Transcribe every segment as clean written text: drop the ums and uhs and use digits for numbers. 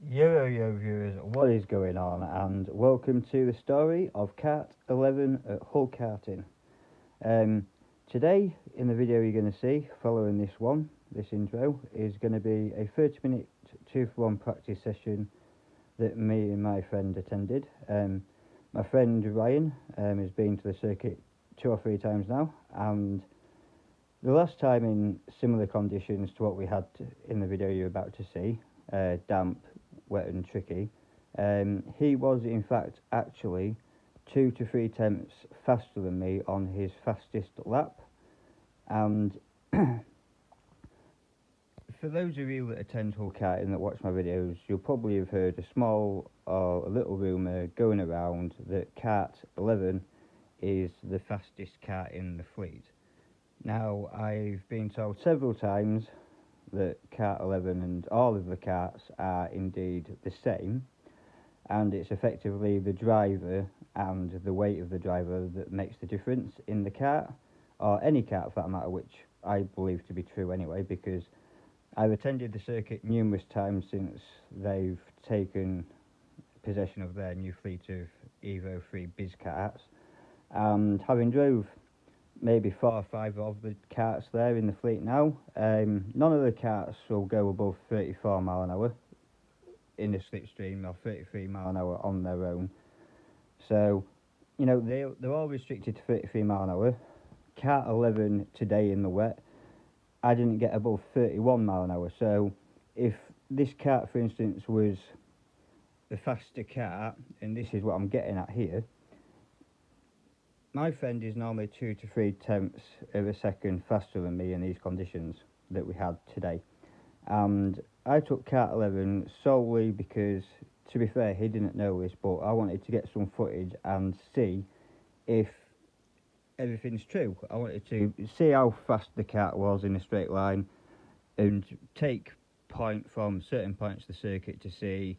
Yo viewers, what is going on, and welcome to the story of Kart 11 at Hull Karting. Today in the video you're going to see, following this intro, is going to be a 30-minute 2-for-1 practice session that me and my friend attended. My friend Ryan has been to the circuit 2 or 3 times now, and the last time in similar conditions to what we had in the video you're about to see, damp, wet and tricky, he was in fact actually 2 to 3 tenths faster than me on his fastest lap. And for those of you that attend Hull Karting that watch my videos, you'll probably have heard a small or a little rumour going around that Kart 11 is the fastest kart in the fleet. Now, I've been told several times that Kart 11 and all of the karts are indeed the same, and it's effectively the driver and the weight of the driver that makes the difference in the kart, or any kart for that matter, which I believe to be true anyway, because I've attended the circuit numerous times since they've taken possession of their new fleet of Evo 3 Biz karts, and having drove maybe 4 or 5 of the karts there in the fleet now, none of the karts will go above 34 mile an hour in the slipstream, or 33 mile an hour on their own. So, you know, they're all restricted to 33 mile an hour. Kart 11 today in the wet, I didn't get above 31 mile an hour. So if this kart, for instance, was the faster kart, and this is what I'm getting at here, my friend is normally 2 to 3 tenths of a second faster than me in these conditions that we had today. And I took Kart 11 solely because, to be fair, he didn't know this, but I wanted to get some footage and see if everything's true. I wanted to see how fast the kart was in a straight line and take point from certain points of the circuit to see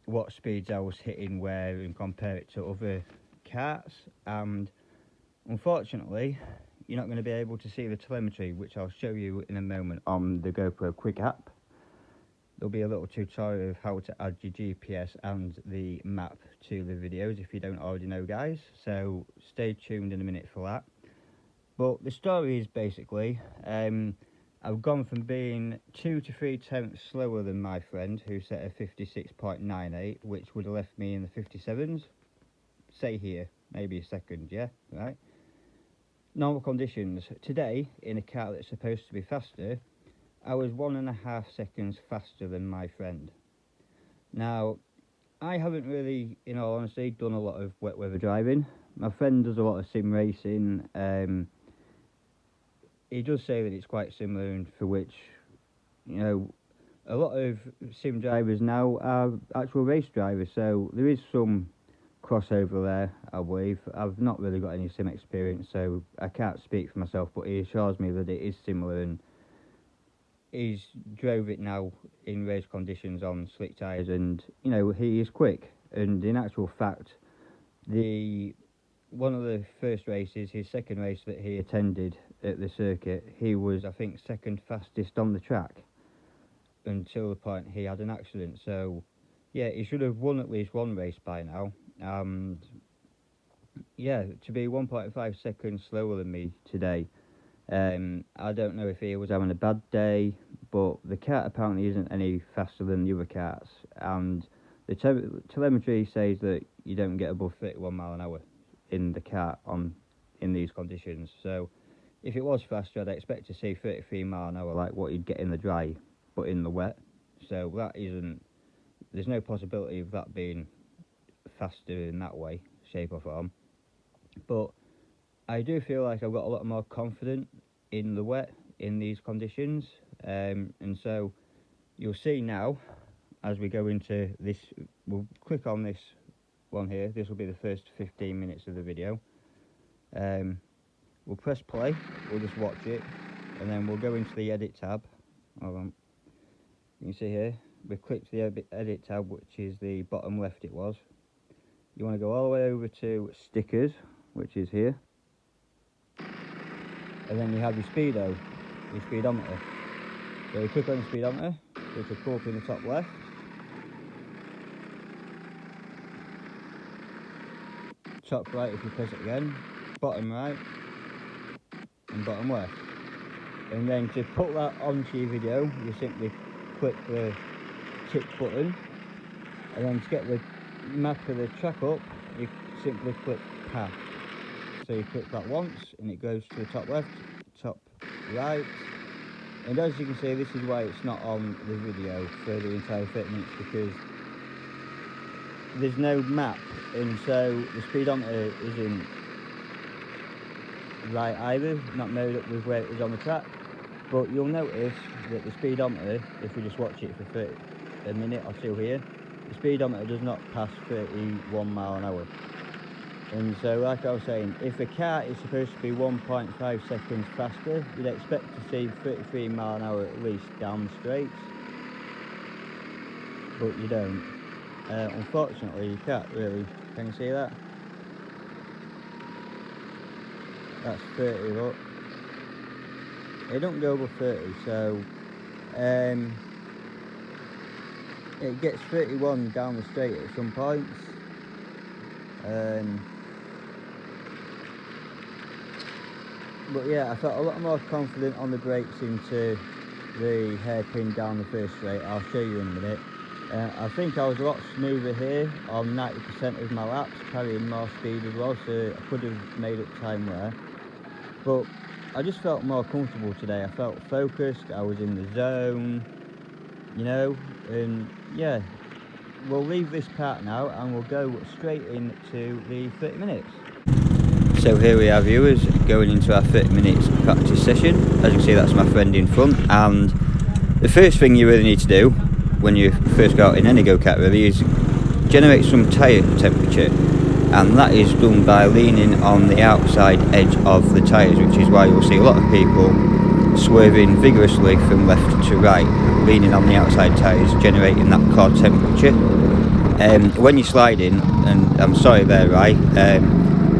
what speeds I was hitting where and compare it to other karts. And unfortunately, you're not going to be able to see the telemetry, which I'll show you in a moment on the GoPro Quick app. There'll be a little tutorial of how to add your GPS and the map to the videos if you don't already know, guys, so stay tuned in a minute for that. But the story is basically, I've gone from being 2 to 3 tenths slower than my friend, who set a 56.98, which would have left me in the 57s, say here, maybe a second, yeah, right? Normal conditions. Today, in a car that's supposed to be faster, I was 1.5 seconds faster than my friend. Now, I haven't really, in all honesty, done a lot of wet weather driving. My friend does a lot of sim racing. He does say that it's quite similar, and for which, you know, a lot of sim drivers now are actual race drivers, so there is some crossover there, I believe. I've not really got any sim experience, so I can't speak for myself, but he assures me that it is similar, and he's drove it now in race conditions on slick tyres, and you know, he is quick. And in actual fact, one of the first races, his second race that he attended at the circuit, he was, I think, second fastest on the track until the point he had an accident. So yeah, he should have won at least one race by now. Yeah, to be 1.5 seconds slower than me today, I don't know if he was having a bad day, but the kart apparently isn't any faster than the other karts, and the telemetry says that you don't get above 31 mile an hour in the kart in these conditions. So if it was faster, I'd expect to see 33 mile an hour like what you'd get in the dry, but in the wet. So that isn't, there's no possibility of that being faster in that way, shape or form. But I do feel like I've got a lot more confident in the wet in these conditions, and so you'll see now as we go into this. We'll click on this one here. This will be the first 15 minutes of the video. We'll press play, we'll just watch it, and then we'll go into the edit tab. Hold on. You can see here we've clicked the edit tab, which is the bottom left it was. You want to go all the way over to stickers, which is here, and then you have your speedo, your speedometer. So you click on the speedometer, which will come up in the top left, top right if you press it again, bottom right and bottom left. And then to put that onto your video, you simply click the tick button, and then to get the map of the track up, you simply click path. So you click that once and it goes to the top left, top right. And as you can see, this is why it's not on the video for the entire 30 minutes, because there's no map, and so the speedometer isn't right either, not made up with where it is on the track. But you'll notice that the speedometer, if we just watch it for a minute or two here, the speedometer does not pass 31 mile an hour. And so, like I was saying, if a car is supposed to be 1.5 seconds faster, you'd expect to see 33 mile an hour at least down the straights, but you don't. Unfortunately, you can't really. Can you see that? That's 30, look. It don't go over 30, so it gets 31 down the straight at some points. But yeah, I felt a lot more confident on the brakes into the hairpin down the first straight. I'll show you in a minute. I think I was a lot smoother here on 90% of my laps, carrying more speed as well, so I could have made up time there. But I just felt more comfortable today. I felt focused, I was in the zone, you know, and yeah. We'll leave this part now and we'll go straight into the 30 minutes. So here we are, viewers, going into our 30 minutes practice session. As you can see, that's my friend in front, and the first thing you really need to do when you first go out in any go-kart really is generate some tyre temperature, and that is done by leaning on the outside edge of the tyres, which is why you'll see a lot of people swerving vigorously from left to right, leaning on the outside tyres, generating that core temperature. When you're sliding, and I'm sorry there, right,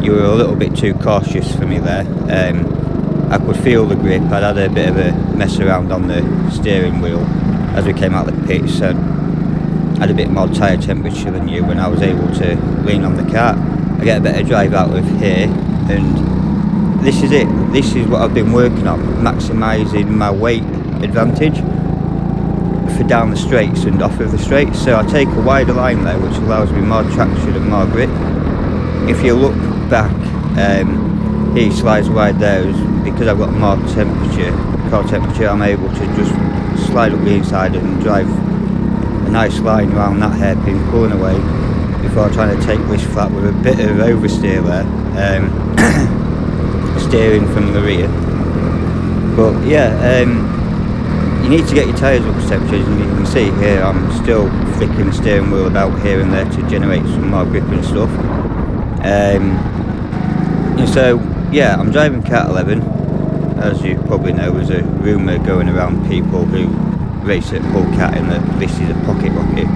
you were a little bit too cautious for me there. I could feel the grip. I'd had a bit of a mess around on the steering wheel as we came out of the pits, so I had a bit more tyre temperature than you when I was able to lean on the kart. I get a better drive out of here, and this is it. This is what I've been working on, maximising my weight advantage for down the straights and off of the straights. So I take a wider line there, which allows me more traction and more grip. If you look back, he slides wide there, because I've got more temperature, core temperature, I'm able to just slide up the inside and drive a nice line around that hairpin, pulling away before trying to take this flat with a bit of oversteer there, steering from the rear. But yeah, you need to get your tyres up to temperatures, and you can see here I'm still flicking the steering wheel about here and there to generate some more grip and stuff. And so yeah, I'm driving Kart 11. As you probably know, there's a rumour going around people who race at Hull Karting that this is a pocket rocket,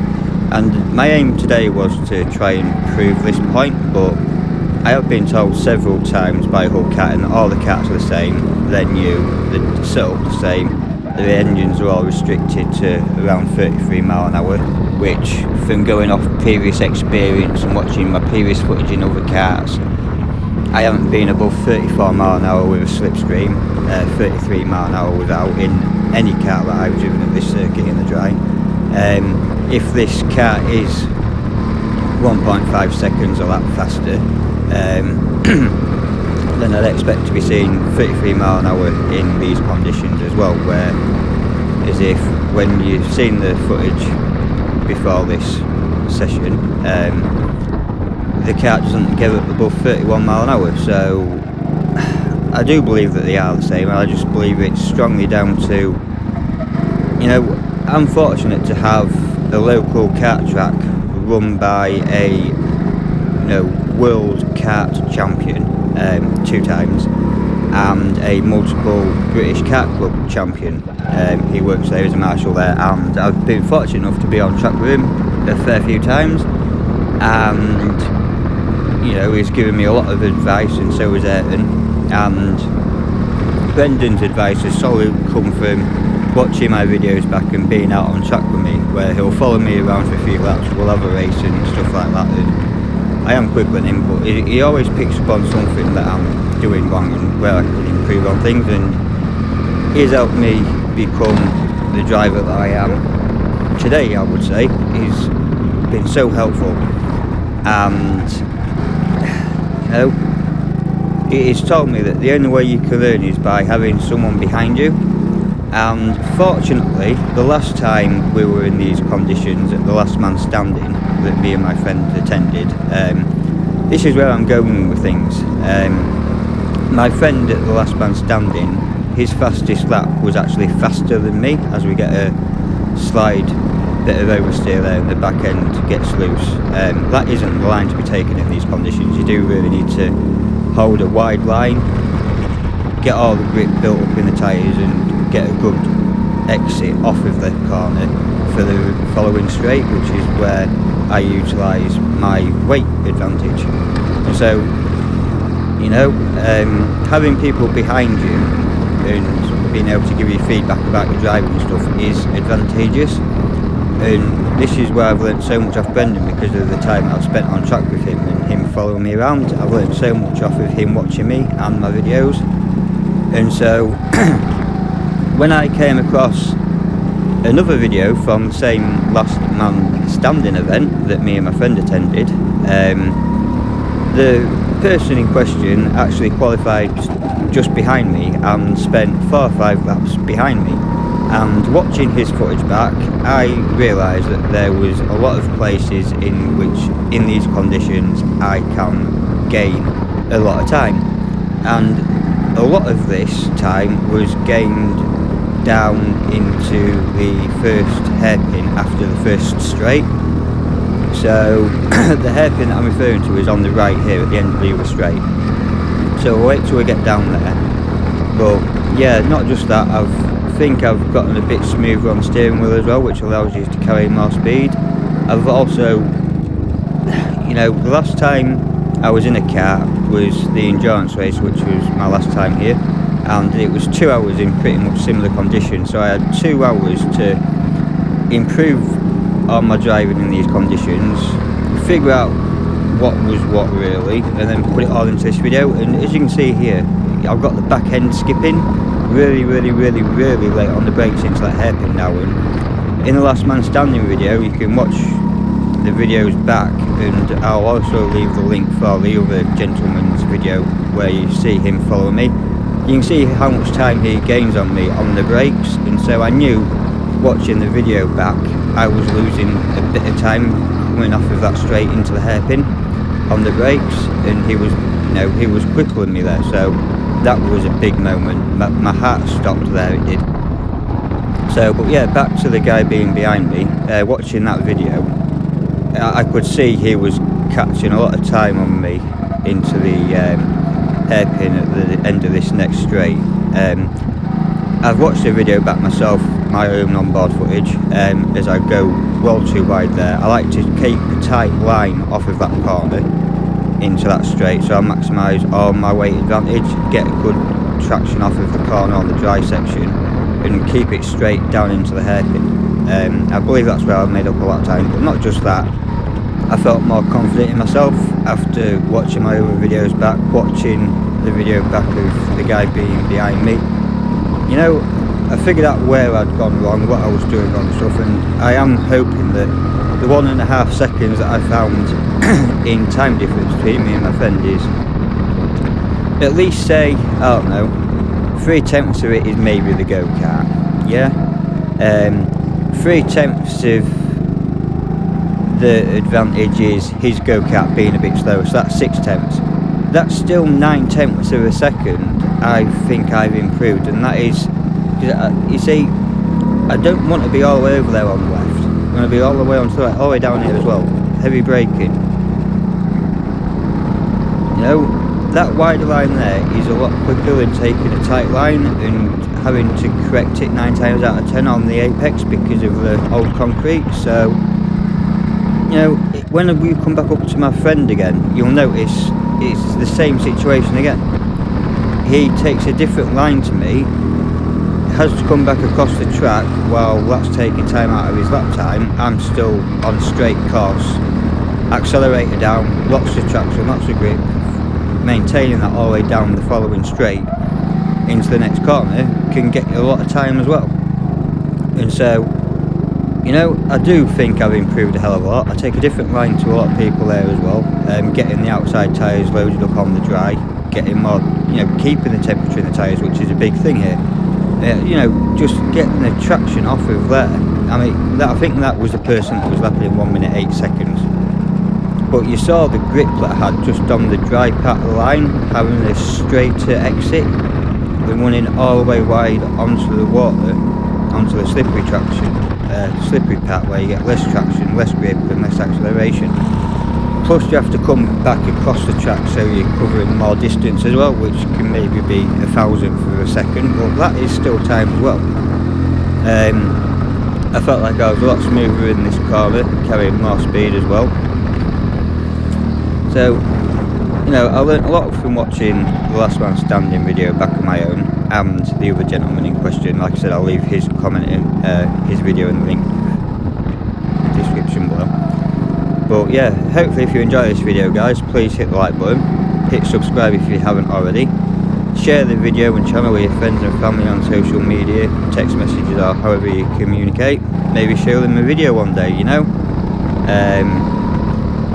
and my aim today was to try and prove this point, but I have been told several times by Hull Karting that all the karts are the same, they're new, the setup the same, the engines are all restricted to around 33 mile an hour, which, from going off previous experience and watching my previous footage in other karts, I haven't been above 34 mile an hour with a slipstream, 33 mile an hour without, in any kart that I've driven at this circuit in the dry. If this kart is 1.5 seconds a lap faster, then I'd expect to be seeing 33 mile an hour in these conditions as well, where as if when you've seen the footage before this session, the kart doesn't get up above 31 mile an hour, so I do believe that they are the same. I just believe it's strongly down to, you know, I'm fortunate to have a local kart track run by a, you know, world kart champion 2 times, and a multiple British Kart Club champion. He works there as a marshal there, and I've been fortunate enough to be on track with him a fair few times, and you know, he's given me a lot of advice, and so has Ayrton. And Brendan's advice has solely come from watching my videos back and being out on track with me, where he'll follow me around for a few laps, we'll have a race and stuff like that, and I am quicker than him, but he always picks up on something that I'm doing wrong and where I can improve on things, and he's helped me become the driver that I am today. I would say he's been so helpful, and you know, he's told me that the only way you can learn is by having someone behind you. And fortunately, the last time we were in these conditions at the last man standing that me and my friend attended, this is where I'm going with things. My friend at the last man standing, his fastest lap was actually faster than me, as we get a slight bit of oversteer there and the back end gets loose. That isn't the line to be taken in these conditions. You do really need to hold a wide line, get all the grip built up in the tyres and get a good exit off of the corner for the following straight, which is where I utilise my weight advantage. And so, you know, having people behind you and being able to give you feedback about your driving and stuff is advantageous. And this is where I've learnt so much off Brendan, because of the time I've spent on track with him and him following me around. I've learnt so much off of him watching me and my videos. And so when I came across another video from the same last man standing event that me and my friend attended, the person in question actually qualified just behind me and spent 4 or 5 laps behind me. And watching his footage back, I realised that there was a lot of places in which, in these conditions, I can gain a lot of time. And a lot of this time was gained down into the first hairpin after the first straight. So the hairpin that I'm referring to is on the right here at the end of the other straight. So we'll wait till we get down there. But yeah, not just that, I think I've gotten a bit smoother on the steering wheel as well, which allows you to carry more speed. I've also, you know, the last time I was in a car was the endurance race, which was my last time here, and it was 2 hours in pretty much similar conditions. So I had 2 hours to improve on my driving in these conditions, figure out what was what really, and then put it all into this video. And as you can see here, I've got the back end skipping really late on the brakes into that hairpin now. And in the last man standing video, you can watch the videos back, and I'll also leave the link for the other gentleman's video where you see him following me. You can see how much time he gains on me on the brakes, and so I knew watching the video back I was losing a bit of time coming off of that straight into the hairpin on the brakes, and he was, you know, he was quicker than me there. So that was a big moment. My heart stopped there, it did. So, but yeah, back to the guy being behind me, watching that video, I could see he was catching a lot of time on me into the hairpin at the end of this next straight. I've watched the video back myself, my own onboard footage, as I go well too wide there. I like to keep a tight line off of that corner into that straight, so I maximise all my weight advantage, get a good traction off of the corner on the dry section, and keep it straight down into the hairpin. I believe that's where I've made up a lot of time. But not just that, I felt more confident in myself after watching my other videos back, watching the video back of the guy being behind me. You know, I figured out where I'd gone wrong, what I was doing wrong and stuff, and I am hoping that the 1.5 seconds that I found in time difference between me and my friend is at least, say, I don't know, 3/10 of it is maybe the go-kart, yeah? 3/10 of the advantage is his go-kart being a bit slower, so that's 6/10. That's still 9/10 of a second I think I've improved, and that is, you see, I don't want to be all the way over there on the left. I'm going to be all the way on the right, all the way down here as well. Heavy braking. You know, that wider line there is a lot quicker than taking a tight line and having to correct it 9 times out of 10 on the apex because of the old concrete. So, you know, when we come back up to my friend again, you'll notice it's the same situation again. He takes a different line to me, has to come back across the track while that's taking time out of his lap time. I'm still on straight course accelerator down, lots of traction, lots of grip, maintaining that all the way down the following straight into the next corner can get you a lot of time as well. And so, you know, I do think I've improved a hell of a lot. I take a different line to a lot of people there as well. Getting the outside tyres loaded up on the dry, getting more, you know, keeping the temperature in the tyres, which is a big thing here. You know, just getting the traction off of there. I mean, I think that was the person that was lapping in 1 minute 8 seconds. But you saw the grip that I had just on the dry part of the line, having a straighter exit, than running all the way wide onto the water, onto the slippery slippery part where you get less traction, less grip and less acceleration. Plus you have to come back across the track, so you're covering more distance as well, which can maybe be 1,000th of a second, but that is still time as well. I felt like I was a lot smoother in this corner, carrying more speed as well. So, you know, I learnt a lot from watching the Last Man Standing video back on my own, and the other gentleman in question. Like I said, I'll leave his comment in his video in the link description below. But yeah, hopefully if you enjoy this video guys, please hit the like button, hit subscribe if you haven't already, share the video and channel with your friends and family on social media, text messages or however you communicate. Maybe show them a video one day, you know.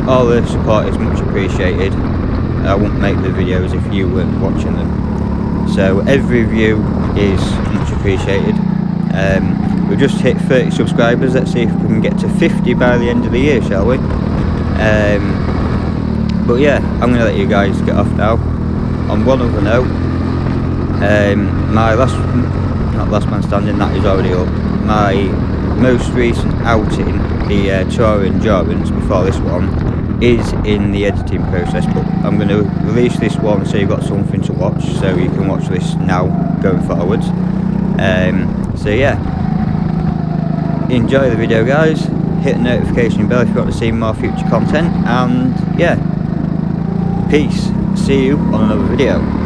All the support is much appreciated. I wouldn't make the videos if you weren't watching them. So every view is much appreciated. We've just hit 30 subscribers. Let's see if we can get to 50 by the end of the year, shall we? But yeah, I'm going to let you guys get off now. On one other note, my not last man standing, that is already up. My most recent outing, the Tour Endurance before this one, is in the editing process, but I'm going to release this one so you've got something to watch, so you can watch this now going forwards. So yeah, enjoy the video guys, hit the notification bell if you want to see more future content, and yeah, peace, see you on another video.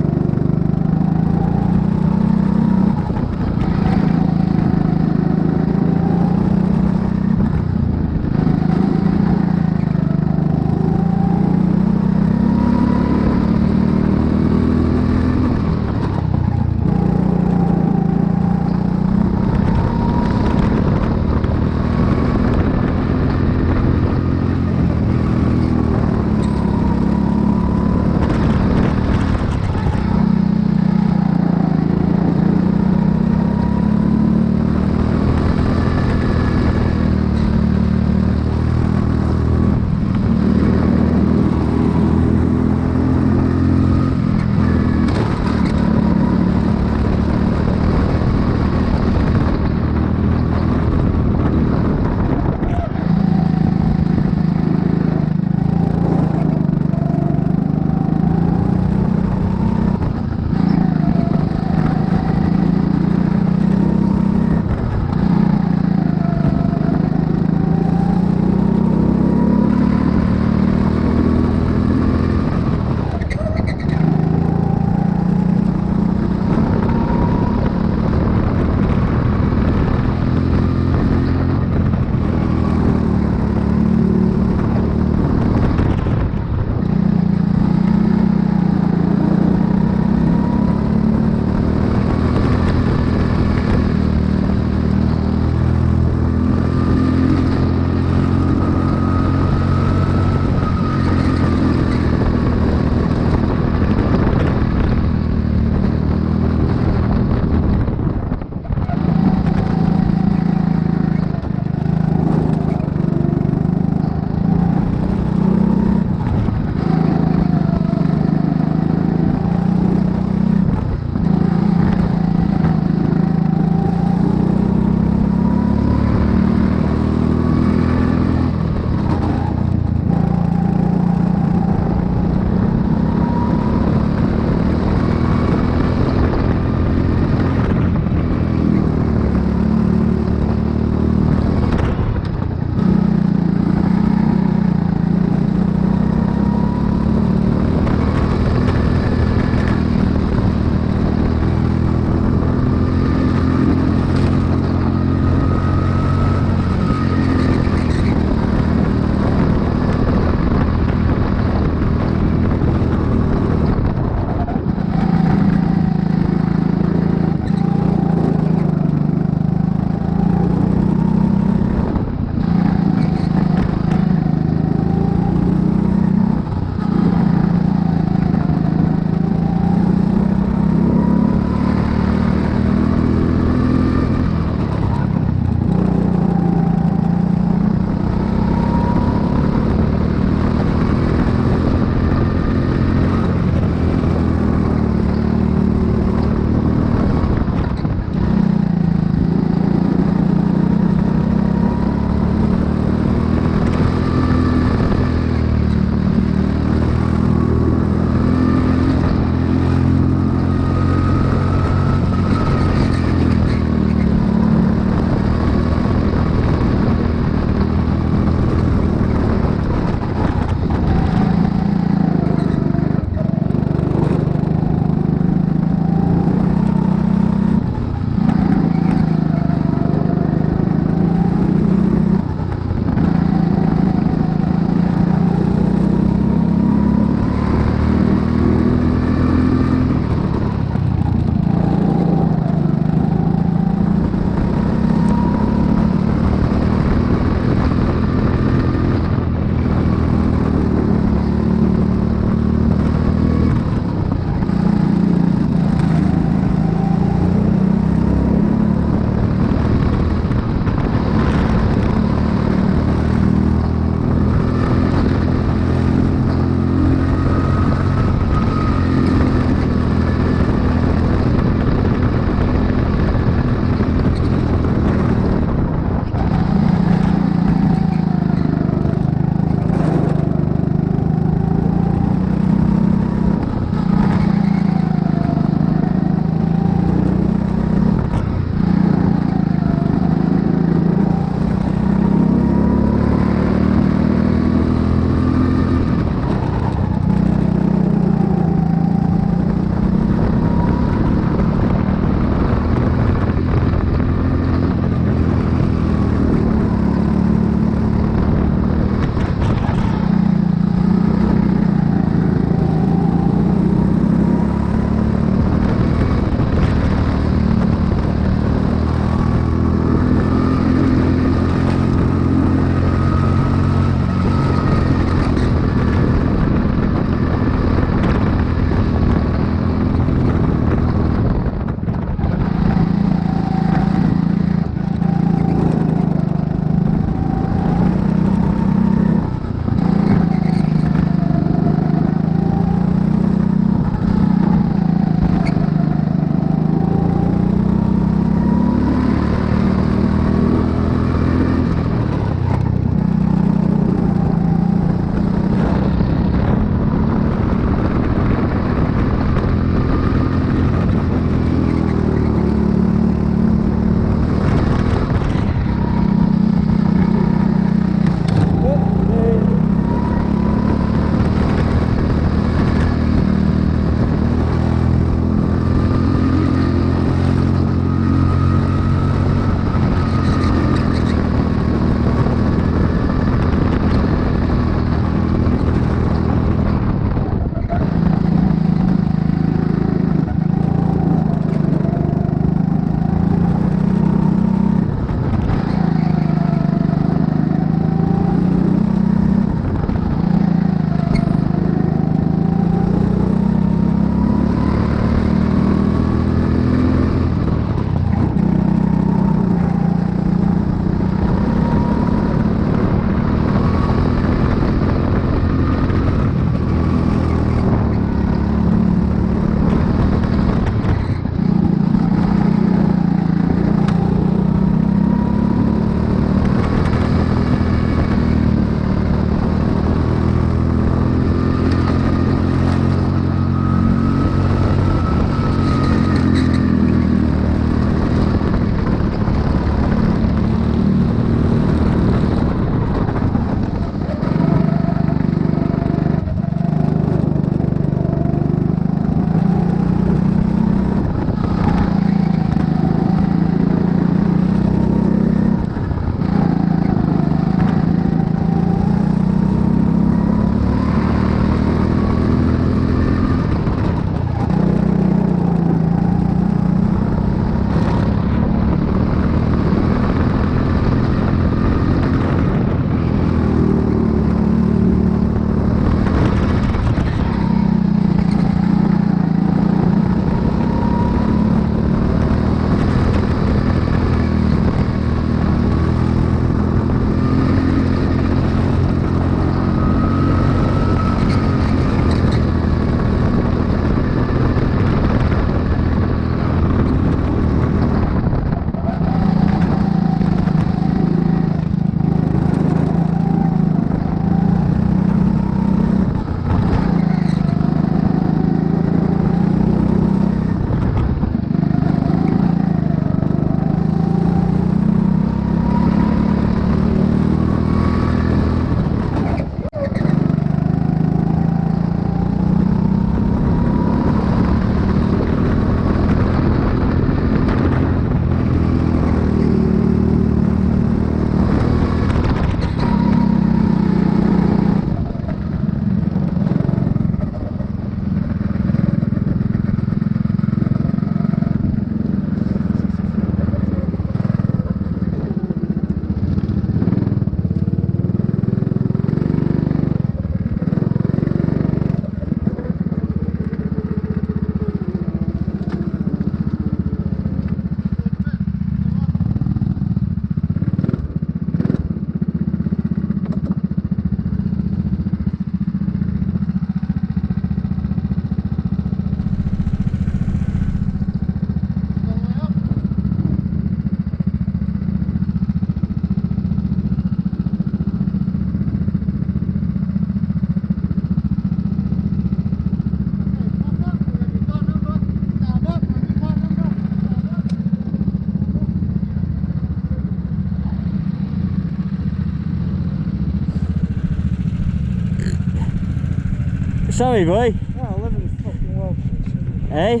Sorry, boy. Oh, 11's fucking well quick. Eh?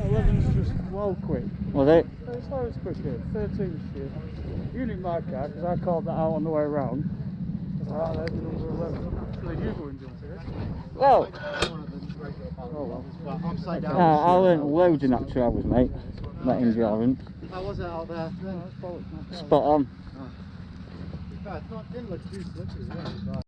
11's just well quick. Was it? It's loads quicker. 13's shit. Unit my car, because I called that out on the way around. I was like, there's number 11. So you go and jump it. Well, Oh well. Upside down. I learnt loads in that 2 hours, mate. That endurance. How was it out there? No, that's bollocks, my car. Spot on. It didn't look too slippery, yeah.